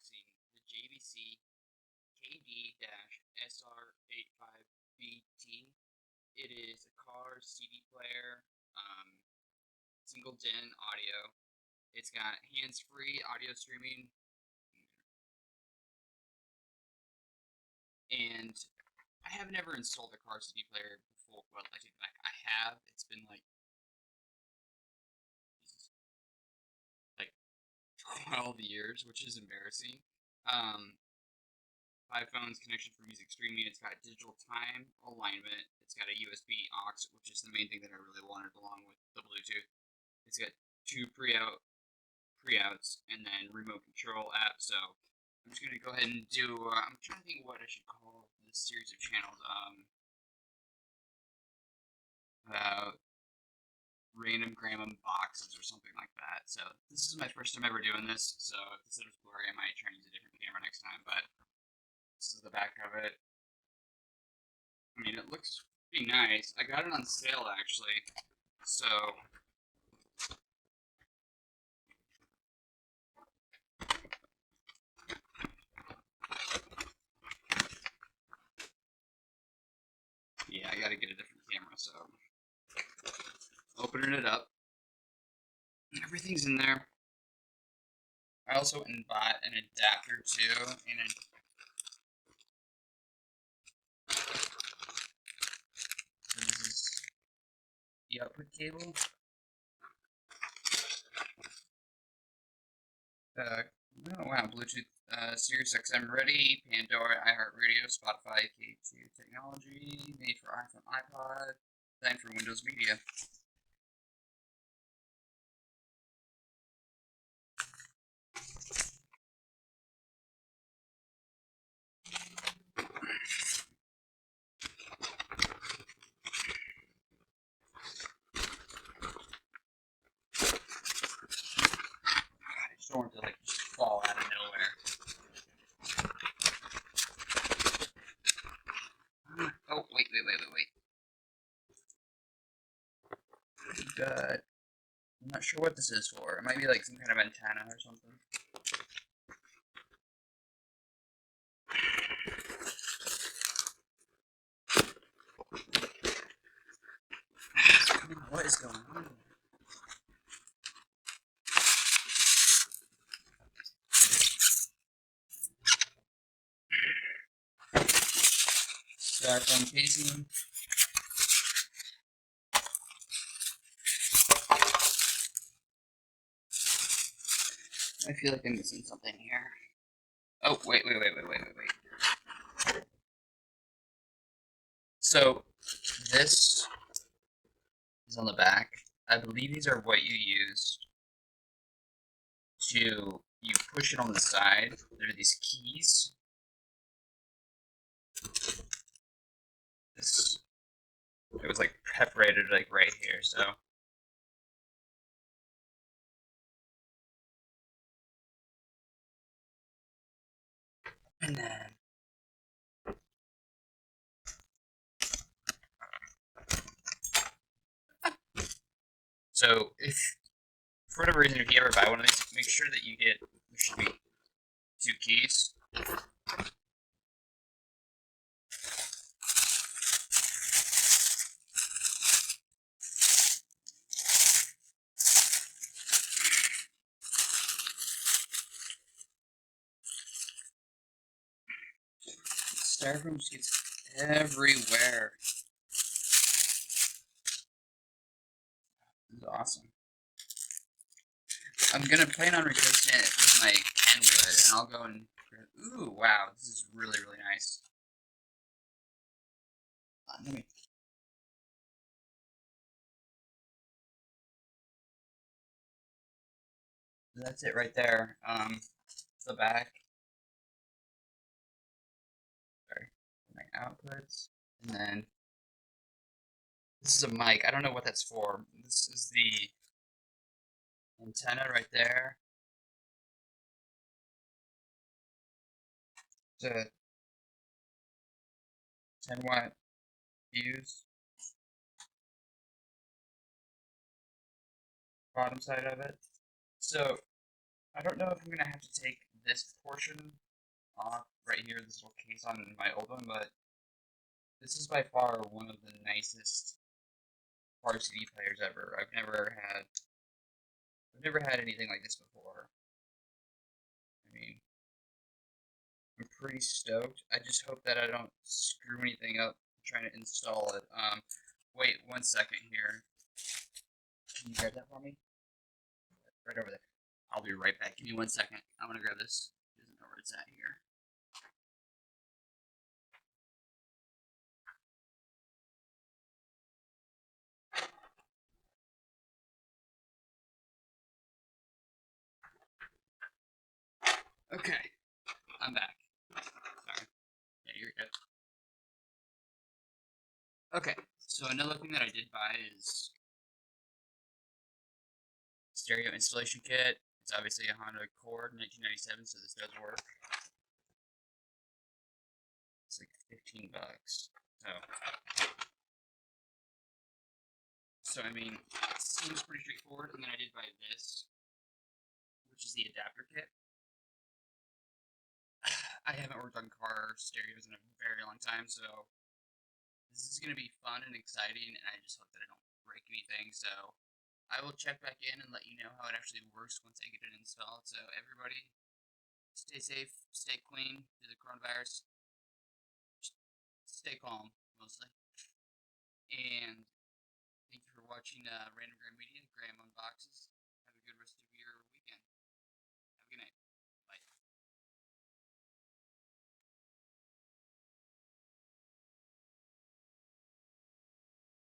unboxing the JVC KD-SR85BT. It is a car CD player, single DIN audio. It's got hands-free audio streaming, and I have never installed a car CD player before. Well, I take it back. I have. It's been like 12 years, which is embarrassing. 5 phones connection for music streaming. It's got digital time alignment. It's got a USB aux, which is the main thing that I really wanted along with the Bluetooth. It's got 2 pre-outs, and then remote control app. So I'm just gonna go ahead and do. I'm trying to think what I should call this series of channels. Random Graham Unboxes or something like that. So this is my first time ever doing this. So instead of blurry, I might try and use a different camera next time. But this is the back of it. I mean, it looks pretty nice. I got it on sale, actually. So yeah, I gotta get a different camera. So opening it up. Everything's in there. I also went and bought an adapter too, and so this is the output cable. Oh wow, Bluetooth, Sirius XM ready, Pandora, iHeartRadio, Spotify, K2 technology, made for iPhone, iPod, designed for Windows Media. I just don't want it to just fall out of nowhere. Oh, wait. I'm not sure what this is for. It might be like some kind of antenna or something. What is going on? Styrofoam casing. I feel like I'm missing something here. Oh, wait. So, this is on the back. I believe these are what you used to, you push it on the side. There are these keys. This, it was like perforated like right here, so. And then so if for whatever reason if you ever buy one of these, make sure that you get, there should be 2 keys. Styrofoam just gets everywhere. This is awesome. I'm gonna plan on replacing it with my Kenwood, and I'll go and, ooh, wow, this is really nice. That's it right there. The back. Sorry, my outputs, and then this is a mic. I don't know what that's for. This is the antenna right there. It's a 10-watt fuse. Bottom side of it. So I don't know if I'm gonna have to take this portion off right here, this little case on my old one, but this is by far one of the nicest car CD players ever. I've never had anything like this before. I mean, I'm pretty stoked. I just hope that I don't screw anything up trying to install it. Wait 1 second here. Can you grab that for me? Right over there. I'll be right back. Give me 1 second. I'm gonna grab this. He doesn't know where it's at here. Okay, I'm back. Sorry. Yeah, you're good. Okay, so another thing that I did buy is stereo installation kit. It's obviously a Honda Accord 1997, so this does work. It's like $15. So I mean, it seems pretty straightforward. And then I did buy this, which is the adapter kit. I haven't worked on car stereos in a very long time, so this is going to be fun and exciting, and I just hope that I don't break anything. So I will check back in and let you know how it actually works once I get it installed. So everybody, stay safe, stay clean through the coronavirus, stay calm mostly, and thank you for watching Random Graham Media, Graham Unboxes.